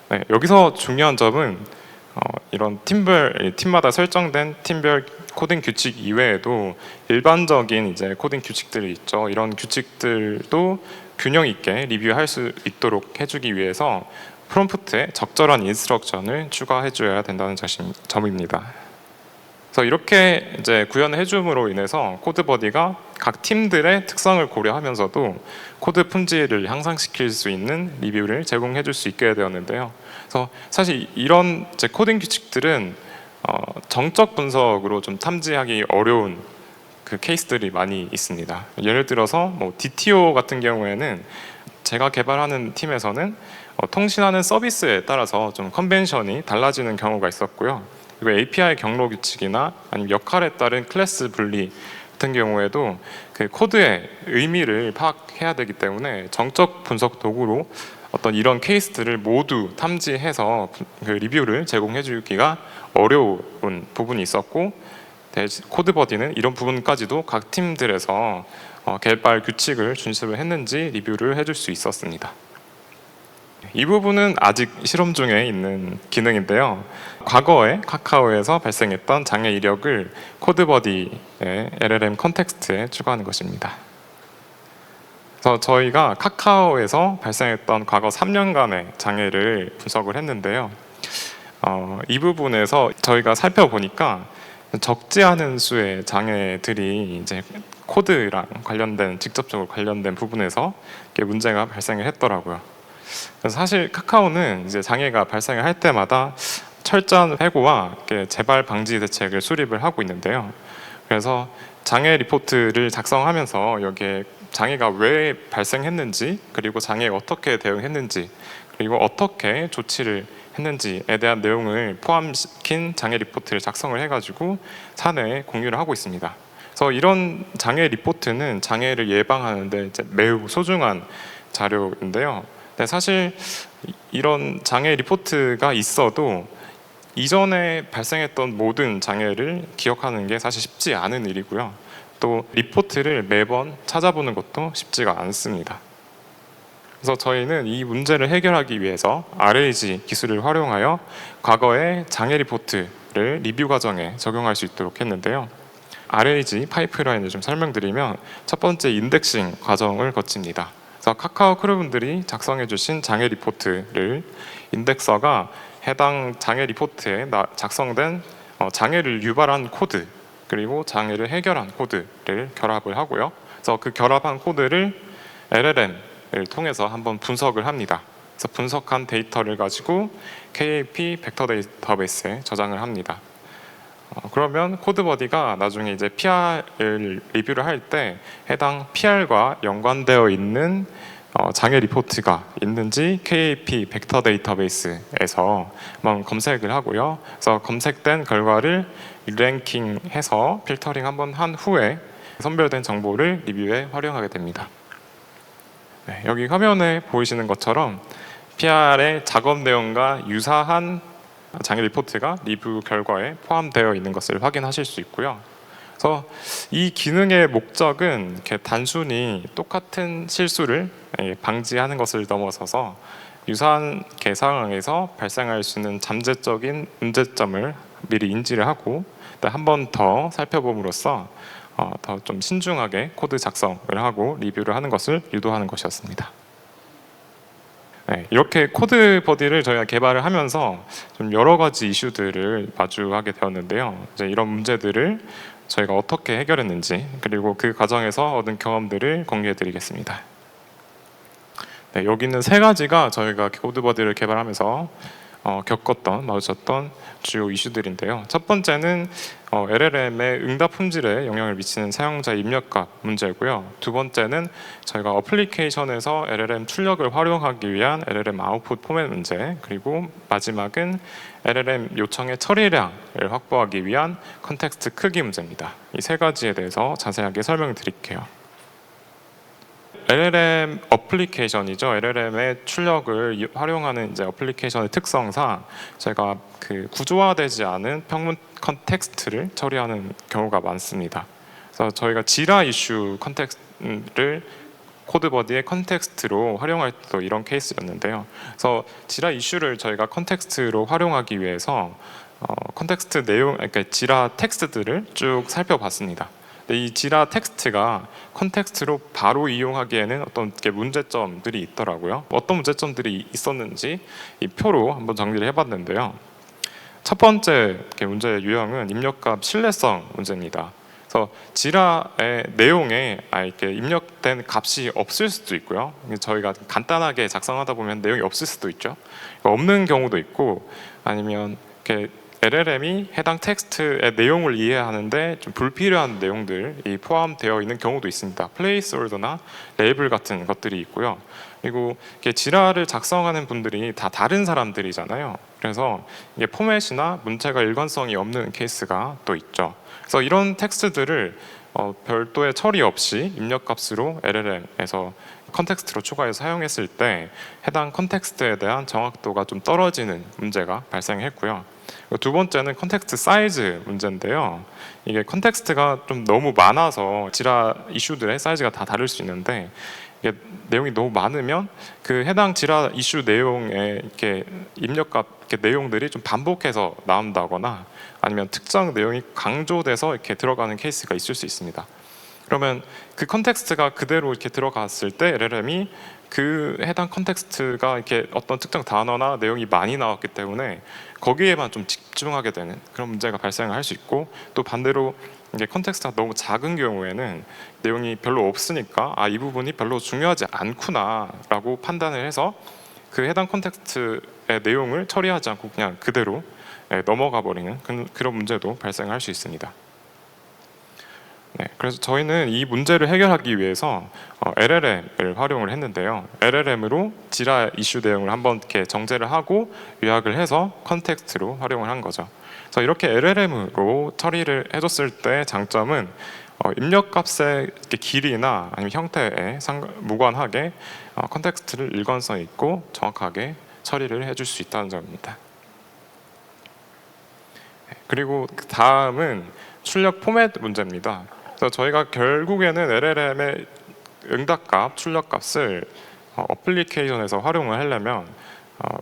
Speaker 2: 네, 여기서 중요한 점은 이런 팀마다 설정된 팀별 코딩 규칙 이외에도 일반적인 이제 코딩 규칙들이 있죠. 이런 규칙들도 균형 있게 리뷰할 수 있도록 해주기 위해서 프롬프트에 적절한 인스트럭션을 추가해줘야 된다는 점입니다. 그래서 이렇게 이제 구현해 줌으로 인해서 코드버디가 각 팀들의 특성을 고려하면서도 코드 품질을 향상시킬 수 있는 리뷰를 제공해 줄 수 있게 되었는데요. 그래서 사실 이런 이제 코딩 규칙들은 정적 분석으로 좀 탐지하기 어려운 그 케이스들이 많이 있습니다. 예를 들어서 뭐 DTO 같은 경우에는 제가 개발하는 팀에서는 통신하는 서비스에 따라서 좀 컨벤션이 달라지는 경우가 있었고요. 그리고 API 경로 규칙이나 아니면 역할에 따른 클래스 분리 같은 경우에도 그 코드의 의미를 파악해야 되기 때문에 정적 분석 도구로 어떤 이런 케이스들을 모두 탐지해서 그 리뷰를 제공해 주기가 어려운 부분이 있었고, 코드버디는 이런 부분까지도 각 팀들에서 개발 규칙을 준수를 했는지 리뷰를 해줄 수 있었습니다. 이 부분은 아직 실험 중에 있는 기능인데요. 과거에 카카오에서 발생했던 장애 이력을 코드버디의 LLM 컨텍스트에 추가하는 것입니다. 그래서 저희가 카카오에서 발생했던 과거 3년간의 장애를 분석을 했는데요. 이 부분에서 저희가 살펴보니까 적지 않은 수의 장애들이 이제 코드랑 직접적으로 관련된 부분에서 문제가 발생을 했더라고요. 그래서 사실 카카오는 이제 장애가 발생을 할 때마다 철저한 해고와 재발 방지 대책을 수립을 하고 있는데요. 그래서 장애 리포트를 작성하면서 여기에 장애가 왜 발생했는지, 그리고 장애에 어떻게 대응했는지, 그리고 어떻게 조치를 했는지에 대한 내용을 포함시킨 장애 리포트를 작성을 해가지고 사내에 공유를 하고 있습니다. 그래서 이런 장애 리포트는 장애를 예방하는데 이제 매우 소중한 자료인데요. 근데 사실 이런 장애 리포트가 있어도 이전에 발생했던 모든 장애를 기억하는 게 사실 쉽지 않은 일이고요. 또 리포트를 매번 찾아보는 것도 쉽지가 않습니다. 그래서 저희는 이 문제를 해결하기 위해서 RAG 기술을 활용하여 과거의 장애 리포트를 리뷰 과정에 적용할 수 있도록 했는데요. RAG 파이프라인을 좀 설명드리면 첫 번째 인덱싱 과정을 거칩니다. 그래서 카카오 크루분들이 작성해 주신 장애 리포트를 인덱서가 해당 장애 리포트에 작성된 장애를 유발한 코드, 그리고 장애를 해결한 코드를 결합을 하고요. 그래서 그 결합한 코드를 LLM을 통해서 한번 분석을 합니다. 그래서 분석한 데이터를 가지고 KAP 벡터 데이터베이스에 저장을 합니다. 그러면 코드버디가 나중에 이제 PR을 리뷰를 할 때 해당 PR과 연관되어 있는 장애 리포트가 있는지 KAP 벡터 데이터베이스에서 한번 검색을 하고요. 그래서 검색된 결과를 랭킹해서 필터링 한번 한 후에 선별된 정보를 리뷰에 활용하게 됩니다. 네, 여기 화면에 보이시는 것처럼 PR의 작업 내용과 유사한 장애 리포트가 리뷰 결과에 포함되어 있는 것을 확인하실 수 있고요. 그래서 이 기능의 목적은 이렇게 단순히 똑같은 실수를 방지하는 것을 넘어서서 유사한 상황에서 발생할 수 있는 잠재적인 문제점을 미리 인지를 하고 한 번 더 살펴봄으로써 더 좀 신중하게 코드 작성을 하고 리뷰를 하는 것을 유도하는 것이었습니다. 네, 이렇게 코드버디를 저희가 개발을 하면서 좀 여러 가지 이슈들을 마주하게 되었는데요. 이제 이런 문제들을 저희가 어떻게 해결했는지, 그리고 그 과정에서 얻은 경험들을 공유해드리겠습니다. 네, 여기 있는 세 가지가 저희가 코드버디를 개발하면서 마주쳤던 주요 이슈들인데요. 첫 번째는 LLM의 응답 품질에 영향을 미치는 사용자 입력값 문제고요. 두 번째는 저희가 어플리케이션에서 LLM 출력을 활용하기 위한 LLM 아웃풋 포맷 문제, 그리고 마지막은 LLM 요청의 처리량을 확보하기 위한 컨텍스트 크기 문제입니다. 이 세 가지에 대해서 자세하게 설명드릴게요. LLM 어플리케이션이죠. LLM의 출력을 활용하는 이제 어플리케이션의 특성상 저희가 그 구조화되지 않은 평문 컨텍스트를 처리하는 경우가 많습니다. 그래서 저희가 지라 이슈 컨텍스트를 코드버디의 컨텍스트로 활용할 때도 이런 케이스였는데요. 그래서 지라 이슈를 저희가 컨텍스트로 활용하기 위해서 컨텍스트 내용, 그러니까 지라 텍스트들을 쭉 살펴봤습니다. 이 지라 텍스트가 컨텍스트로 바로 이용하기에는 어떤 문제점들이 있더라고요. 어떤 문제점들이 있었는지 이 표로 한번 정리를 해봤는데요. 첫 번째 문제의 유형은 입력값 신뢰성 문제입니다. 그래서 지라의 내용에 이렇게 입력된 값이 없을 수도 있고요. 저희가 간단하게 작성하다 보면 내용이 없을 수도 있죠. 없는 경우도 있고, 아니면 이렇게 LLM이 해당 텍스트의 내용을 이해하는데 좀 불필요한 내용들이 포함되어 있는 경우도 있습니다. 플레이스홀더나 레이블 같은 것들이 있고요. 그리고 이게 지라를 작성하는 분들이 다 다른 사람들이잖아요. 그래서 이게 포맷이나 문체가 일관성이 없는 케이스가 또 있죠. 그래서 이런 텍스트들을 별도의 처리 없이 입력값으로 LLM에서 컨텍스트로 추가해서 사용했을 때 해당 컨텍스트에 대한 정확도가 좀 떨어지는 문제가 발생했고요. 두 번째는 컨텍스트 사이즈 문제인데요. 이게 컨텍스트가 좀 너무 많아서 지라 이슈들의 사이즈가 다 다를 수 있는데, 이게 내용이 너무 많으면 그 해당 지라 이슈 내용에 이렇게 입력값 이렇게 내용들이 좀 반복해서 나온다거나 아니면 특정 내용이 강조돼서 이렇게 들어가는 케이스가 있을 수 있습니다. 그러면 그 컨텍스트가 그대로 이렇게 들어갔을 때 LLM이 그 해당 컨텍스트가 이렇게 어떤 특정 단어나 내용이 많이 나왔기 때문에 거기에만 좀 집중하게 되는 그런 문제가 발생을 할 수 있고, 또 반대로 이게 컨텍스트가 너무 작은 경우에는 내용이 별로 없으니까 이 부분이 별로 중요하지 않구나라고 판단을 해서 그 해당 컨텍스트의 내용을 처리하지 않고 그냥 그대로 넘어가 버리는 그런 문제도 발생할 수 있습니다. 네, 그래서 저희는 이 문제를 해결하기 위해서 LLM을 활용을 했는데요. LLM으로 지라 이슈 내용을 한번 이렇게 정제를 하고 요약을 해서 컨텍스트로 활용을 한 거죠. 그래서 이렇게 LLM으로 처리를 해줬을 때 장점은 입력값의 길이나 아니면 형태에 무관하게 컨텍스트를 일관성 있고 정확하게 처리를 해줄 수 있다는 점입니다. 그리고 다음은 출력 포맷 문제입니다. 그래서 저희가 결국에는 LLM의 응답값, 출력값을 어플리케이션에서 활용을 하려면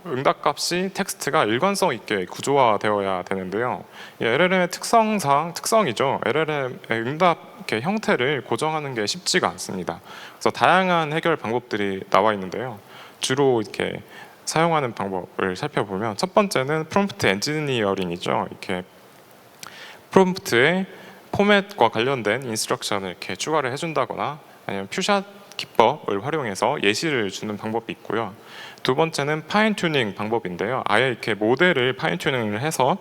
Speaker 2: 응답값이 텍스트가 일관성 있게 구조화되어야 되는데요. 이 LLM의 특성이죠. LLM의 응답 형태를 고정하는 게 쉽지가 않습니다. 그래서 다양한 해결 방법들이 나와 있는데요. 주로 이렇게 사용하는 방법을 살펴보면 첫 번째는 프롬프트 엔지니어링이죠. 이렇게 프롬프트에 포맷과 관련된 인스트럭션을 이렇게 추가를 해준다거나 아니면 퓨샷 기법을 활용해서 예시를 주는 방법이 있고요. 두 번째는 파인 튜닝 방법인데요. 아예 이렇게 모델을 파인 튜닝을 해서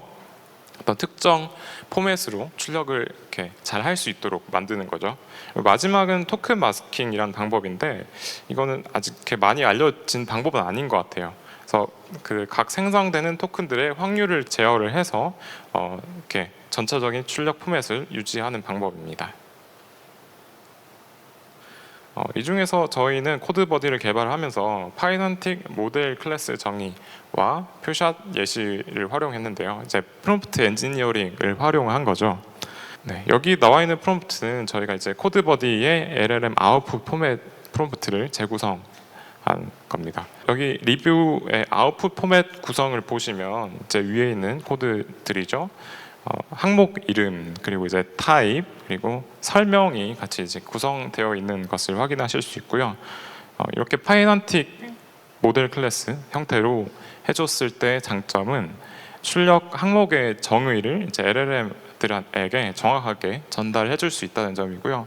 Speaker 2: 어떤 특정 포맷으로 출력을 이렇게 잘 할 수 있도록 만드는 거죠. 마지막은 토큰 마스킹이라는 방법인데 이거는 아직 이렇게 많이 알려진 방법은 아닌 것 같아요. 그래서 그 각 생성되는 토큰들의 확률을 제어를 해서 이렇게 전체적인 출력 포맷을 유지하는 방법입니다. 이 중에서 저희는 코드버디를 개발하면서 파이넌틱 모델 클래스 정의와 표샷 예시를 활용했는데요. 이제 프롬프트 엔지니어링을 활용한 거죠. 네, 여기 나와 있는 프롬프트는 저희가 이제 코드버디의 LLM 아웃풋 포맷 프롬프트를 재구성한 겁니다. 여기 리뷰의 아웃풋 포맷 구성을 보시면 이제 위에 있는 코드들이죠. 항목 이름, 그리고 이제 타입, 그리고 설명이 같이 이제 구성되어 있는 것을 확인하실 수 있고요. 이렇게 파이넌틱 모델 클래스 형태로 해줬을 때 장점은 출력 항목의 정의를 이제 LLM들에게 정확하게 전달해 줄 수 있다는 점이고요.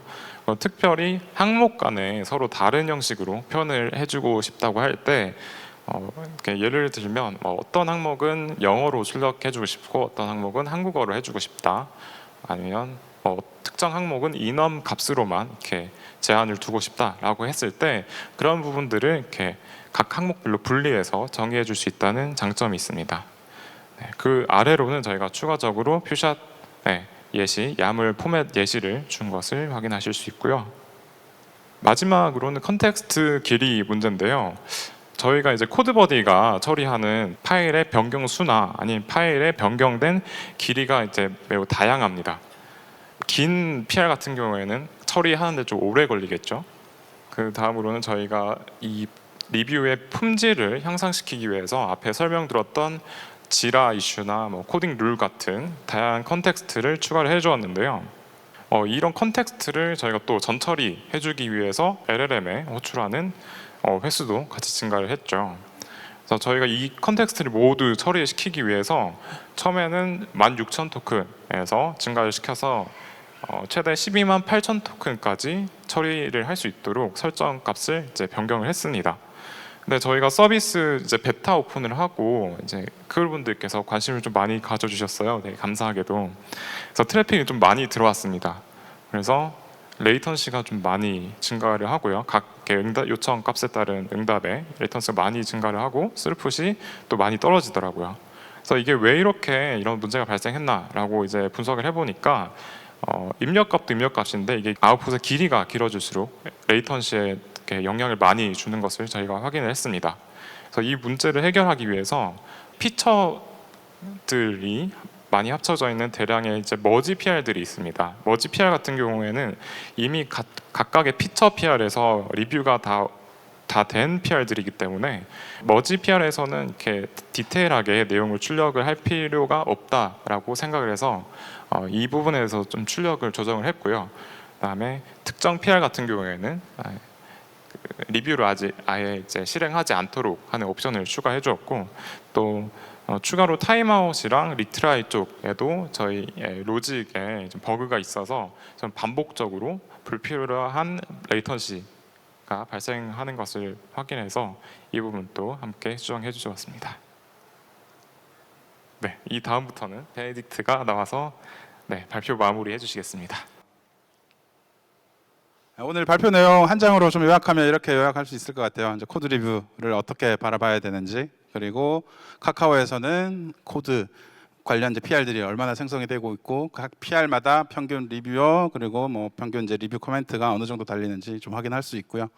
Speaker 2: 특별히 항목 간에 서로 다른 형식으로 표현을 해주고 싶다고 할 때 이렇게 예를 들면 어떤 항목은 영어로 출력해주고 싶고 어떤 항목은 한국어로 해주고 싶다. 아니면 특정 항목은 인원 값으로만 이렇게 제한을 두고 싶다라고 했을 때 그런 부분들을 이렇게 각 항목별로 분리해서 정의해 줄 수 있다는 장점이 있습니다. 네, 그 아래로는 저희가 추가적으로 퓨샷 예시, 야물 포맷 예시를 준 것을 확인하실 수 있고요. 마지막으로는 컨텍스트 길이 문제인데요. 저희가 이제 코드버디가 처리하는 파일의 변경 수나 아니면 파일의 변경된 길이가 이제 매우 다양합니다. 긴 PR 같은 경우에는 처리하는데 좀 오래 걸리겠죠. 그 다음으로는 저희가 이 리뷰의 품질을 향상시키기 위해서 앞에 설명드렸던 지라 이슈나 코딩 룰 같은 다양한 컨텍스트를 추가를 해주었는데요. 이런 컨텍스트를 저희가 또 전처리 해주기 위해서 LLM에 호출하는 횟수도 같이 증가를 했죠. 그래서 저희가 이 컨텍스트를 모두 처리시키기 위해서 처음에는 16,000 토큰에서 증가를 시켜서 최대 12만 8천 토큰까지 처리를 할 수 있도록 설정 값을 이제 변경을 했습니다. 근데 저희가 서비스 이제 베타 오픈을 하고 이제 그분들께서 관심을 좀 많이 가져주셨어요. 되게 감사하게도. 그래서 트래픽이 좀 많이 들어왔습니다. 그래서 레이턴시가 좀 많이 증가를 하고요. 각 요청 값에 따른 응답에 레이턴시가 많이 증가를 하고 스루풋이 또 많이 떨어지더라고요. 그래서 이게 왜 이렇게 이런 문제가 발생했나라고 이제 분석을 해보니까 입력값도 입력값인데 이게 아웃풋의 길이가 길어질수록 레이턴시에 영향을 많이 주는 것을 저희가 확인을 했습니다. 그래서 이 문제를 해결하기 위해서 피처들이 많이 합쳐져 있는 대량의 이제 머지 PR들이 있습니다. 머지 PR 같은 경우에는 이미 각각의 피처 PR에서 리뷰가 다 된 PR들이기 때문에 머지 PR에서는 이렇게 디테일하게 내용을 출력을 할 필요가 없다라고 생각을 해서 이 부분에서 좀 출력을 조정을 했고요. 그다음에 특정 PR 같은 경우에는 리뷰를 아예 이제 실행하지 않도록 하는 옵션을 추가해 주었고 또 추가로 타임아웃이랑 리트라이 쪽에도 저희 로직에 좀 버그가 있어서 좀 반복적으로 불필요한 레이턴시가 발생하는 것을 확인해서 이 부분도 함께 수정해 주셨습니다. 네, 이 다음부터는 베네딕트가 나와서 발표 마무리해 주시겠습니다.
Speaker 1: 오늘 발표 내용 한 장으로 좀 요약하면 이렇게 요약할 수 있을 것 같아요. 이제 코드 리뷰를 어떻게 바라봐야 되는지, 그리고 카카오에서는 코드 관련 이제 PR들이 얼마나 생성이 되고 있고 각 PR마다 평균 리뷰어 그리고 평균 이제 리뷰 코멘트가 어느 정도 달리는지 좀 확인할 수 있고요.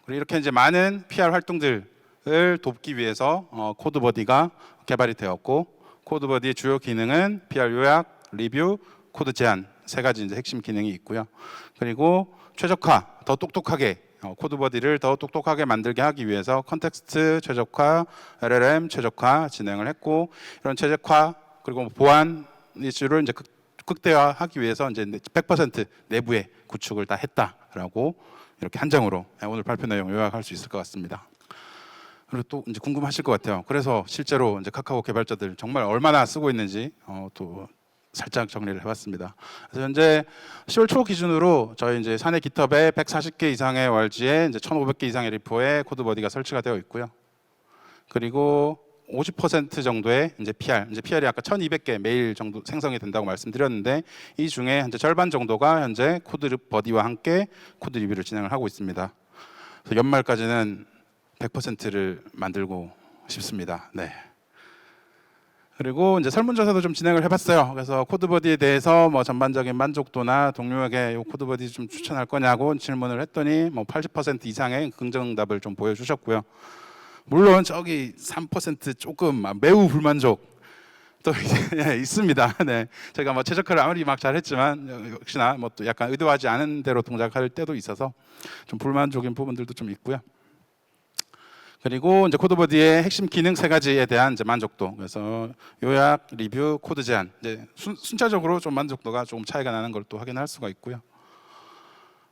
Speaker 1: 그리고 이렇게 이제 많은 PR 활동들을 돕기 위해서 코드버디가 개발이 되었고 코드버디의 주요 기능은 PR 요약, 리뷰, 코드 제안 세 가지 이제 핵심 기능이 있고요. 그리고 최적화, 더 똑똑하게 코드버디를 더 똑똑하게 만들게 하기 위해서 컨텍스트 최적화, LLM 최적화 진행을 했고 이런 최적화 그리고 보안 이슈를 이제 극대화하기 위해서 이제 100% 내부에 구축을 다 했다라고 이렇게 한 장으로 오늘 발표 내용 요약할 수 있을 것 같습니다. 그리고 또 이제 궁금하실 것 같아요. 그래서 실제로 이제 카카오 개발자들 정말 얼마나 쓰고 있는지 또 살짝 정리를 해봤습니다. 그래서 현재 10월 초 기준으로 저희 이제 사내 깃허브에 140개 이상의 월지에 이제 1,500개 이상의 리포에 코드버디가 설치가 되어 있고요. 그리고 50% 정도의 이제 PR이 아까 1,200개 매일 정도 생성이 된다고 말씀드렸는데 이 중에 현재 절반 정도가 현재 코드버디와 함께 코드 리뷰를 진행을 하고 있습니다. 그래서 연말까지는 100%를 만들고 싶습니다. 네. 그리고 이제 설문조사도 좀 진행을 해봤어요. 그래서 코드버디에 대해서 전반적인 만족도나 동료에게 이 코드버디 좀 추천할 거냐고 질문을 했더니 80% 이상의 긍정응답을 좀 보여주셨고요. 물론 저기 3% 조금 매우 불만족 또 이제 있습니다. 네, 제가 최적화를 아무리 막 잘했지만 역시나 또 약간 의도하지 않은 대로 동작할 때도 있어서 좀 불만족인 부분들도 좀 있고요. 그리고 이제 코드버디의 핵심 기능 세 가지에 대한 이제 만족도. 그래서 요약, 리뷰, 코드 제안. 이제 순차적으로 좀 만족도가 조금 차이가 나는 걸 또 확인할 수가 있고요.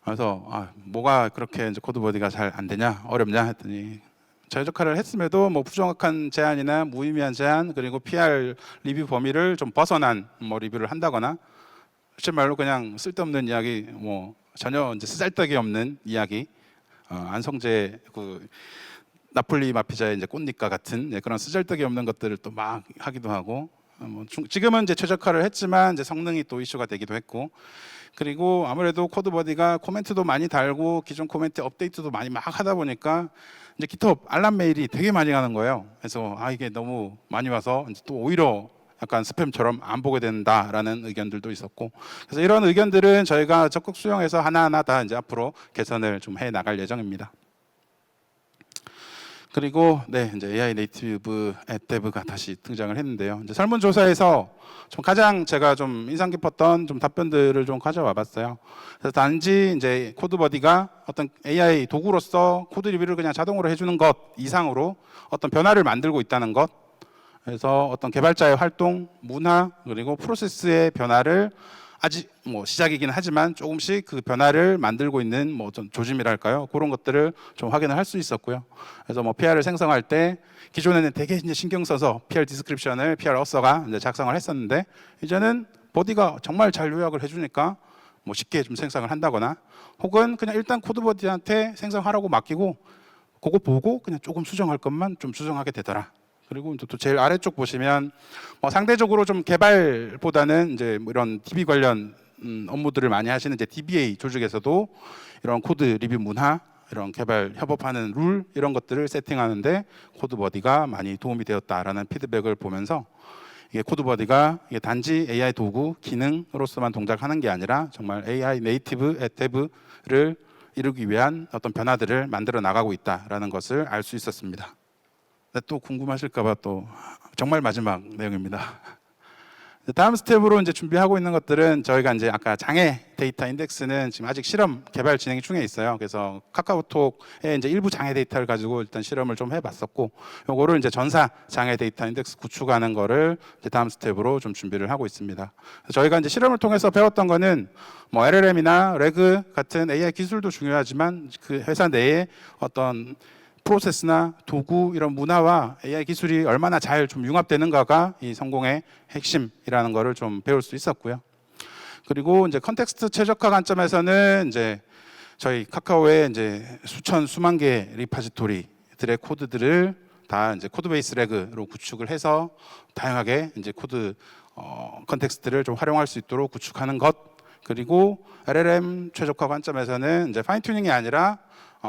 Speaker 1: 그래서 뭐가 그렇게 이제 코드버디가 잘 안 되냐, 어렵냐 했더니 최적화를 했음에도 부정확한 제안이나 무의미한 제안 그리고 PR 리뷰 범위를 좀 벗어난 리뷰를 한다거나 실제 말로 그냥 쓸데없는 이야기, 전혀 이제 쓰잘데기 없는 이야기, 안성재 나폴리 마피자의 이제 꽃잎과 같은 그런 쓰잘데기 없는 것들을 또 막 하기도 하고 지금은 이제 최적화를 했지만 이제 성능이 또 이슈가 되기도 했고 그리고 아무래도 코드버디가 코멘트도 많이 달고 기존 코멘트 업데이트도 많이 막 하다 보니까 이제 깃허브 알람 메일이 되게 많이 가는 거예요. 그래서 이게 너무 많이 와서 이제 또 오히려 약간 스팸처럼 안 보게 된다라는 의견들도 있었고 그래서 이런 의견들은 저희가 적극 수용해서 하나하나 다 이제 앞으로 개선을 좀 해 나갈 예정입니다. 그리고 이제 AI 네이티브 앱 데브가 다시 등장을 했는데요. 이제 설문조사에서 좀 가장 제가 좀 인상 깊었던 좀 답변들을 좀 가져와 봤어요. 그래서 단지 이제 코드버디가 어떤 AI 도구로서 코드 리뷰를 그냥 자동으로 해주는 것 이상으로 어떤 변화를 만들고 있다는 것. 그래서 어떤 개발자의 활동, 문화, 그리고 프로세스의 변화를 아직 뭐 시작이긴 하지만 조금씩 그 변화를 만들고 있는 뭐 어떤 조짐이랄까요? 그런 것들을 좀 확인을 할 수 있었고요. 그래서 뭐 PR을 생성할 때 기존에는 되게 이제 신경 써서 PR 디스크립션을 PR 어서가 이제 작성을 했었는데 이제는 버디가 정말 잘 요약을 해주니까 뭐 쉽게 좀 생성을 한다거나 혹은 그냥 일단 코드버디한테 생성하라고 맡기고 그거 보고 그냥 조금 수정할 것만 좀 수정하게 되더라. 그리고 또 제일 아래쪽 보시면 뭐 상대적으로 좀 개발보다는 이제 뭐 이런 DB 관련 업무들을 많이 하시는 이제 DBA 조직에서도 이런 코드 리뷰 문화, 이런 개발 협업하는 룰 이런 것들을 세팅하는데 코드버디가 많이 도움이 되었다라는 피드백을 보면서 이게 코드버디가 이게 단지 AI 도구 기능으로서만 동작하는 게 아니라 정말 AI 네이티브 앱 데브를 이루기 위한 어떤 변화들을 만들어 나가고 있다라는 것을 알 수 있었습니다. 또 궁금하실까봐 또 정말 마지막 내용입니다. 다음 스텝으로 이제 준비하고 있는 것들은 저희가 이제 아까 장애 데이터 인덱스는 지금 아직 실험 개발 진행 중에 있어요. 그래서 카카오톡에 이제 일부 장애 데이터를 가지고 일단 실험을 좀 해봤었고, 요거를 이제 전사 장애 데이터 인덱스 구축하는 거를 이제 다음 스텝으로 좀 준비를 하고 있습니다. 저희가 이제 실험을 통해서 배웠던 거는 뭐 LLM이나 레그 같은 AI 기술도 중요하지만 그 회사 내에 어떤 프로세스나 도구 이런 문화와 AI 기술이 얼마나 잘 좀 융합되는가가 이 성공의 핵심이라는 거를 좀 배울 수 있었고요. 그리고 이제 컨텍스트 최적화 관점에서는 이제 저희 카카오의 이제 수만 개 리파지토리들의 코드들을 다 이제 코드베이스 레그로 구축을 해서 다양하게 이제 코드 컨텍스트를 좀 활용할 수 있도록 구축하는 것. 그리고 LLM 최적화 관점에서는 이제 파인 튜닝이 아니라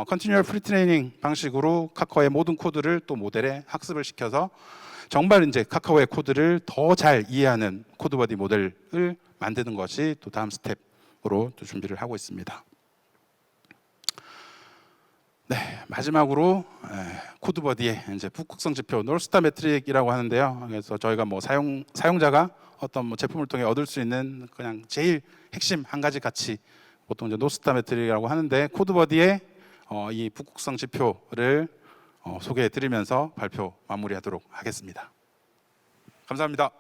Speaker 1: 컨티뉴얼 프리트레이닝 방식으로 카카오의 모든 코드를 또 모델에 학습을 시켜서 정말 이제 카카오의 코드를 더 잘 이해하는 코드버디 모델을 만드는 것이 또 다음 스텝으로 또 준비를 하고 있습니다. 네, 마지막으로 코드버디의 이제 북극성 지표 노스타 매트릭이라고 하는데요. 그래서 저희가 뭐 사용자가 어떤 뭐 제품을 통해 얻을 수 있는 그냥 제일 핵심 한 가지 가치 보통 이제 노스타 매트릭이라고 하는데 코드버디의 이 북극성 지표를 소개해 드리면서 발표 마무리하도록 하겠습니다. 감사합니다.